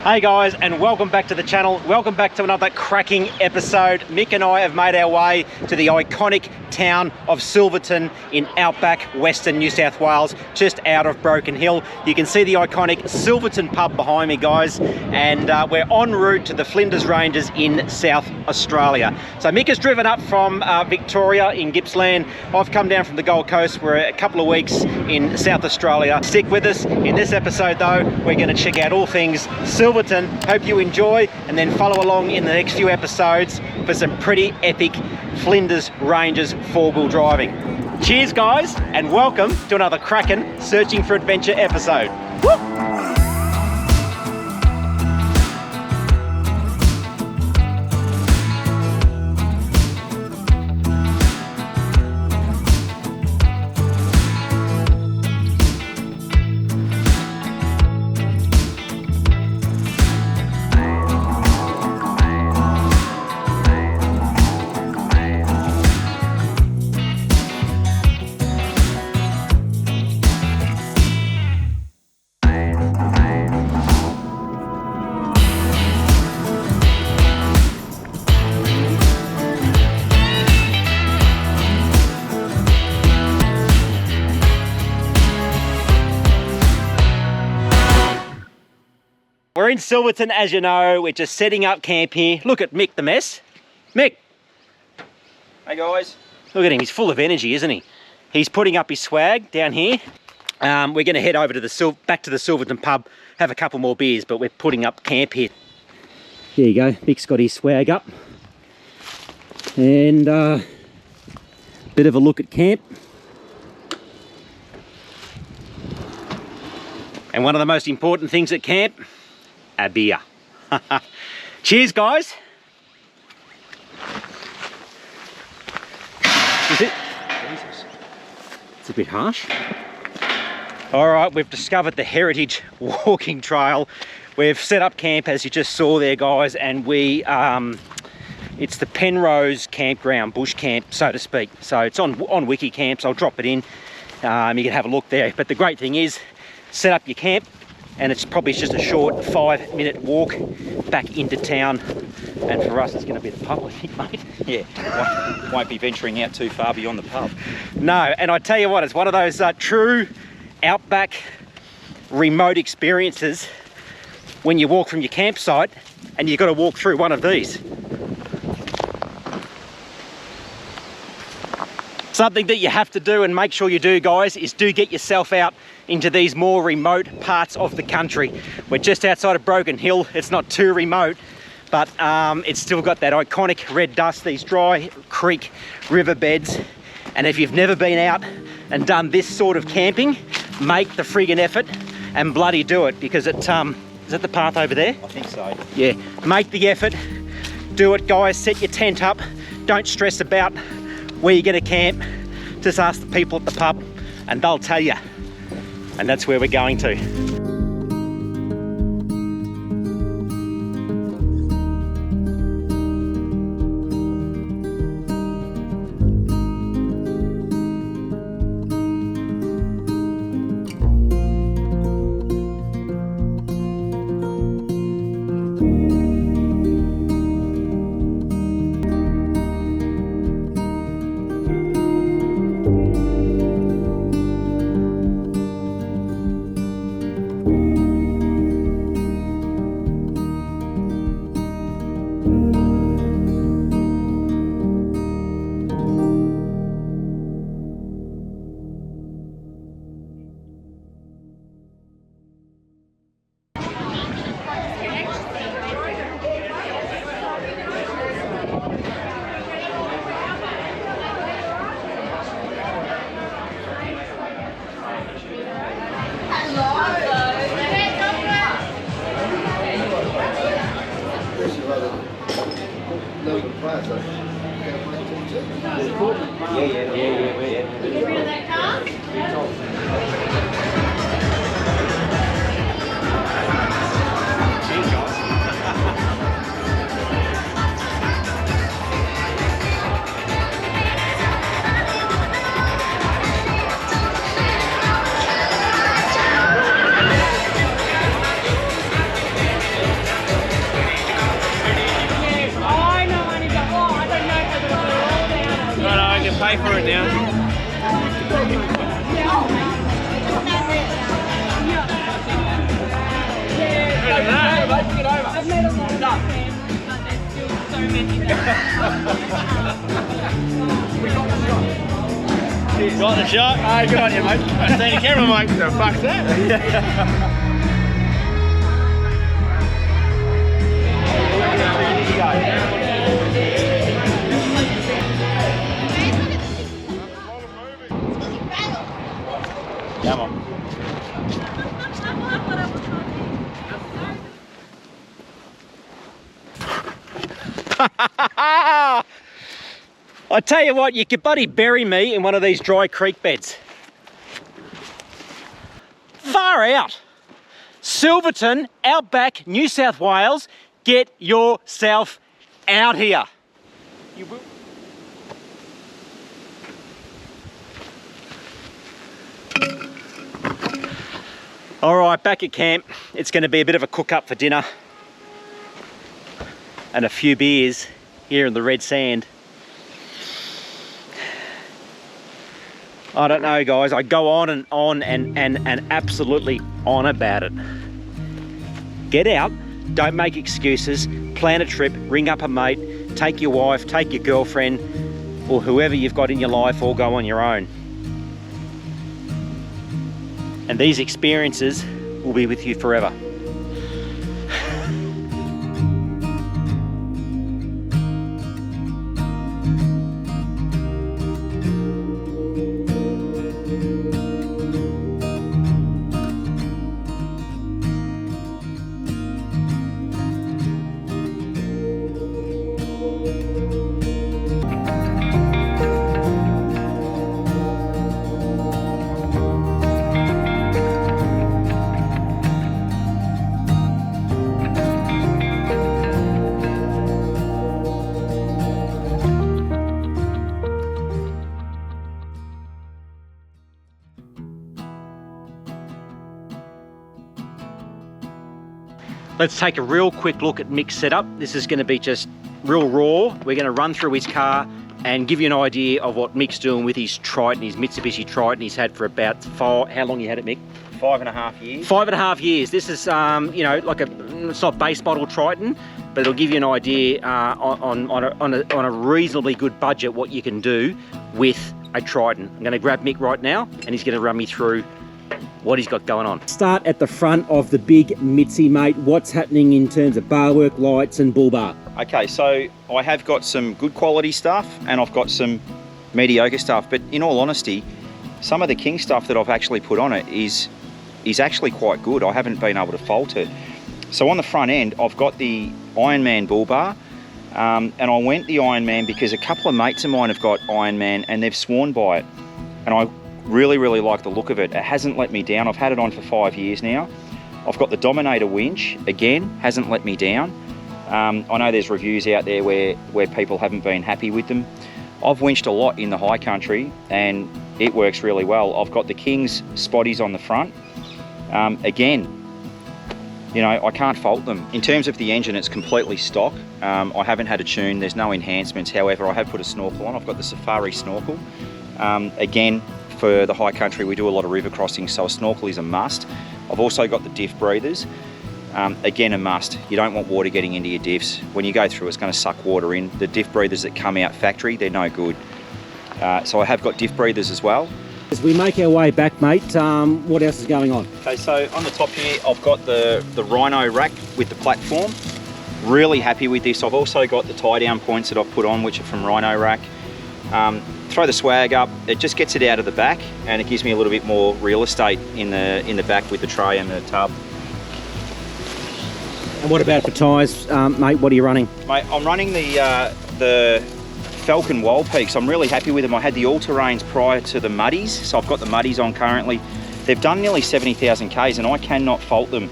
Hey guys, and welcome back to the channel. Welcome back to another cracking episode. Mick and I have made our way to the iconic town of Silverton in Outback, Western New South Wales, just out of Broken Hill. You can see the iconic Silverton pub behind me, guys, and we're en route to the Flinders Rangers in South Australia. So Mick has driven up from Victoria in Gippsland. I've come down from the Gold Coast. We're a couple of weeks in South Australia. Stick with us. In this episode though, we're going to check out all things Silverton. Hope you enjoy, and then follow along in the next few episodes for some pretty epic Flinders Rangers four-wheel driving. Cheers guys, and welcome to another cracking Searching for Adventure episode. Woo! We're in Silverton, as you know. We're just setting up camp here. Look at Mick the mess. Mick. Hey guys. Look at him, he's full of energy, isn't he? He's putting up his swag down here. We're going to head over to back to the Silverton pub, have a couple more beers, but we're putting up camp here. There you go, Mick's got his swag up. And bit of a look at camp. And one of the most important things at camp, a beer. Cheers guys. Is it? Jesus. It's a bit harsh. All right, we've discovered the Heritage Walking Trail. We've set up camp as you just saw there guys, and we it's the Penrose campground, bush camp so to speak. So it's on Wiki Camps. I'll drop it in. You can have a look there. But the great thing is, set up your camp, and it's probably just a short 5-minute walk back into town. And for us, it's going to be the pub, I think, mate. Yeah, won't be venturing out too far beyond the pub. No, and I tell you what, it's one of those true outback remote experiences when you walk from your campsite and you've got to walk through one of these. Something that you have to do, and make sure you do guys, is do get yourself out into these more remote parts of the country. We're just outside of Broken Hill. It's not too remote, but it's still got that iconic red dust, these dry creek riverbeds. And if you've never been out and done this sort of camping, make the friggin' effort and bloody do it, because it, is that the path over there? I think so. Yeah, make the effort, do it guys, set your tent up, don't stress about where you're gonna camp, just ask the people at the pub and they'll tell you. And that's where we're going to. Got the shot? Aye, good on you, mate. I seen the camera, mate. What the fuck's that? Come on. I tell you what, you could buddy bury me in one of these dry creek beds. Far out. Silverton, Outback, New South Wales, get yourself out here. You will. All right, back at camp. It's going to be a bit of a cook up for dinner and a few beers here in the red sand. I don't know, guys. I go on and absolutely on about it. Get out, don't make excuses, plan a trip, ring up a mate, take your wife, take your girlfriend, or whoever you've got in your life, or go on your own. And these experiences will be with you forever. Let's take a real quick look at Mick's setup. This is going to be just real raw. We're going to run through his car and give you an idea of what Mick's doing with his Triton, his Mitsubishi Triton he's had for about how long you had it, Mick? 5.5 years. 5.5 years. This is, you know, like it's not base model Triton, but it'll give you an idea on a reasonably good budget what you can do with a Triton. I'm going to grab Mick right now and he's going to run me through what he's got going on. Start at the front of the big Mitzi, mate. What's happening in terms of bar work, lights and bull bar? Okay, so I have got some good quality stuff and I've got some mediocre stuff, but in all honesty, some of the King stuff that I've actually put on it is actually quite good. I haven't been able to fault it. So on the front end, I've got the Ironman bull bar, and I went the Ironman because a couple of mates of mine have got Ironman and they've sworn by it. And I really like the look of it. It hasn't let me down. I've had it on for 5 years now. I've got the Dominator winch, again, hasn't let me down. I know there's reviews out there where people haven't been happy with them. I've winched a lot in the high country and it works really well. I've got the King's spotties on the front. Again, you know, I can't fault them. In terms of the engine, it's completely stock. I haven't had a tune, there's no enhancements. However, I have put a snorkel on. I've got the Safari snorkel. Again, for the high country, we do a lot of river crossings, so a snorkel is a must. I've also got the diff breathers. Again, a must. You don't want water getting into your diffs. When you go through, it's going to suck water in. The diff breathers that come out factory, they're no good. So I have got diff breathers as well. As we make our way back, mate, what else is going on? Okay, so on the top here, I've got the Rhino rack with the platform. Really happy with this. I've also got the tie down points that I've put on, which are from Rhino rack. Throw the swag up, it just gets it out of the back and it gives me a little bit more real estate in the back with the tray and the tub. And what about for tyres, mate? What are you running? Mate, I'm running the Falcon Wild Peaks. I'm really happy with them. I had the all-terrains prior to the Muddies, so I've got the Muddies on currently. They've done nearly 70,000 Ks and I cannot fault them.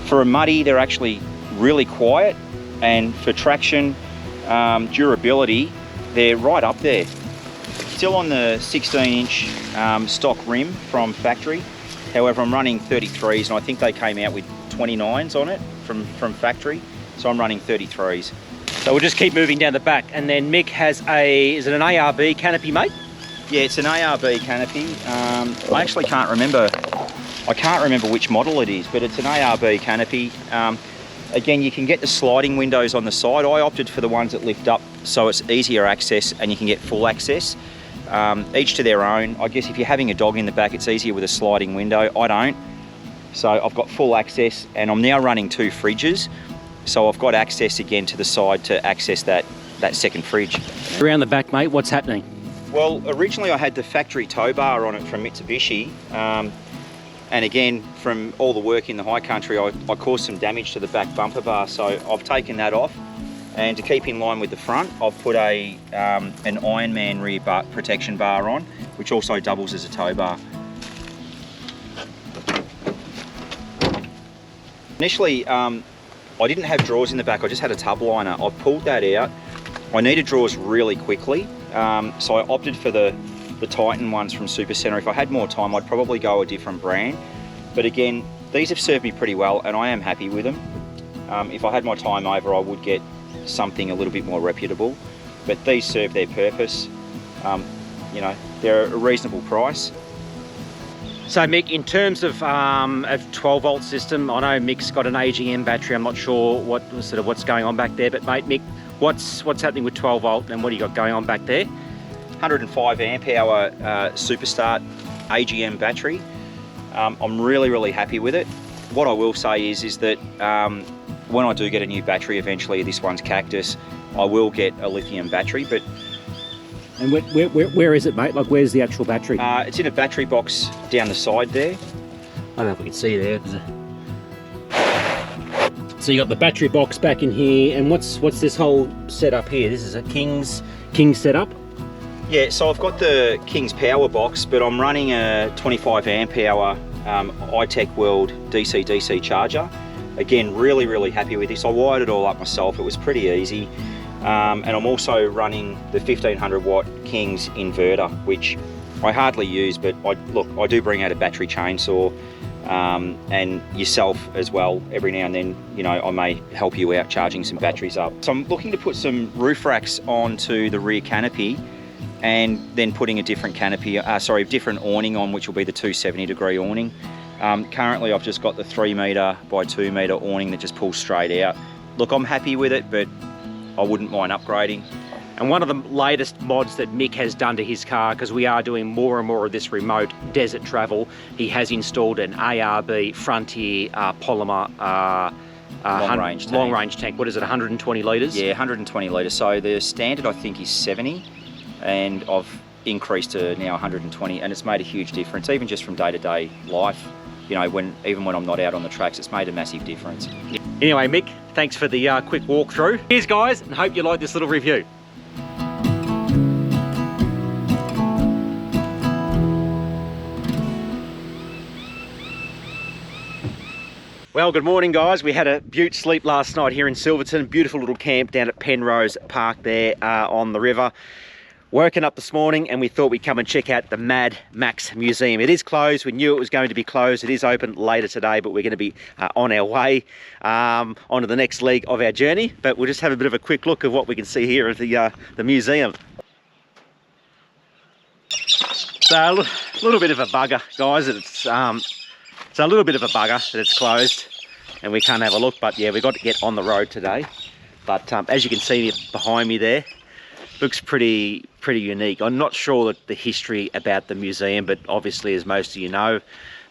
For a Muddy, they're actually really quiet, and for traction, durability, they're right up there. Still on the 16-inch stock rim from factory. However, I'm running 33s and I think they came out with 29s on it from factory. So I'm running 33s. So we'll just keep moving down the back, and then Mick has is it an ARB canopy, mate? Yeah, it's an ARB canopy. I actually can't remember. I can't remember which model it is, but it's an ARB canopy. Again, you can get the sliding windows on the side. I opted for the ones that lift up, so it's easier access and you can get full access. Each to their own. I guess if you're having a dog in the back, it's easier with a sliding window. I don't. So I've got full access, and I'm now running 2 fridges. So I've got access again to the side to access that second fridge. Around the back, mate, what's happening? Well, originally I had the factory tow bar on it from Mitsubishi. And again, from all the work in the high country, I caused some damage to the back bumper bar. So I've taken that off. And to keep in line with the front, I've put an Ironman rear protection bar on, which also doubles as a tow bar. Initially, I didn't have drawers in the back, I just had a tub liner. I pulled that out. I needed drawers really quickly, so I opted for the Triton ones from Supercenter. If I had more time, I'd probably go a different brand. But again, these have served me pretty well, and I am happy with them. If I had my time over, I would get something a little bit more reputable, but these serve their purpose. You know, they're a reasonable price. So Mick, in terms of a 12 volt system, I know Mick's got an AGM battery. I'm not sure what's going on back there, but mate, Mick, what's happening with 12 volt and what do you got going on back there? 105 amp hour Superstart AGM battery. I'm really happy with it. What I will say is that when I do get a new battery eventually, this one's Cactus, I will get a lithium battery. But and where is it, mate? Like, where's the actual battery? It's in a battery box down the side there. I don't know if we can see there. So you got the battery box back in here, and what's this whole setup here? This is a King's setup. Yeah, so I've got the King's power box, but I'm running a 25 amp hour iTech World DC-DC charger. Again, really happy with this. I wired it all up myself. It was pretty easy. And I'm also running the 1500 watt King's inverter, which I hardly use, but I do bring out a battery chainsaw and yourself as well. Every now and then, you know, I may help you out charging some batteries up. So I'm looking to put some roof racks onto the rear canopy, and then putting a different different awning on, which will be the 270 degree awning. Currently I've just got the 3 metre by 2 metre awning that just pulls straight out. Look, I'm happy with it, but I wouldn't mind upgrading. And one of the latest mods that Mick has done to his car, because we are doing more and more of this remote desert travel, he has installed an ARB Frontier polymer long range tank. What is it, 120 litres? Yeah, 120 litres. So the standard I think is 70. And I've increased to now 120, and it's made a huge difference, even just from day-to-day life. You know, even when I'm not out on the tracks, it's made a massive difference. Anyway, Mick, thanks for the quick walkthrough. Cheers, guys, and hope you like this little review. Well, good morning, guys. We had a beaut sleep last night here in Silverton. Beautiful little camp down at Penrose Park there on the river. Woken up this morning and we thought we'd come and check out the Mad Max Museum. It is closed. We knew it was going to be closed. It is open later today, but we're going to be on our way onto the next leg of our journey. But we'll just have a bit of a quick look of what we can see here at the museum. So a little bit of a bugger, guys. It's a little bit of a bugger that it's closed and we can't have a look. But yeah, we've got to get on the road today. But as you can see behind me there, looks pretty unique. I'm not sure that the history about the museum, but obviously, as most of you know,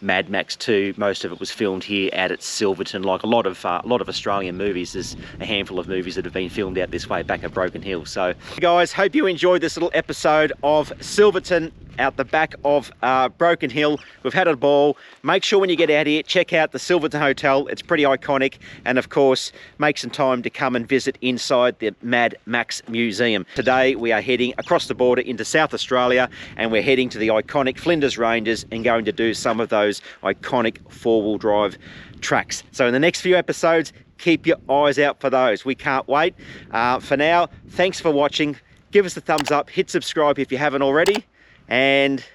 Mad Max 2, most of it was filmed here out at Silverton. Like a lot of Australian movies, there's a handful of movies that have been filmed out this way back at Broken Hill. So guys, hope you enjoyed this little episode of Silverton out the back of Broken Hill. We've had a ball. Make sure when you get out here, check out the Silverton Hotel. It's pretty iconic. And of course, make some time to come and visit inside the Mad Max Museum. Today, we are heading across the border into South Australia, and we're heading to the iconic Flinders Rangers and going to do some of those iconic four-wheel drive tracks. So in the next few episodes, keep your eyes out for those. We can't wait. For now, thanks for watching. Give us a thumbs up, hit subscribe if you haven't already. And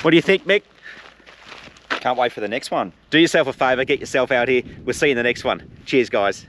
what do you think, Mick? Can't wait for the next one. Do yourself a favour, get yourself out here. We'll see you in the next one. Cheers, guys.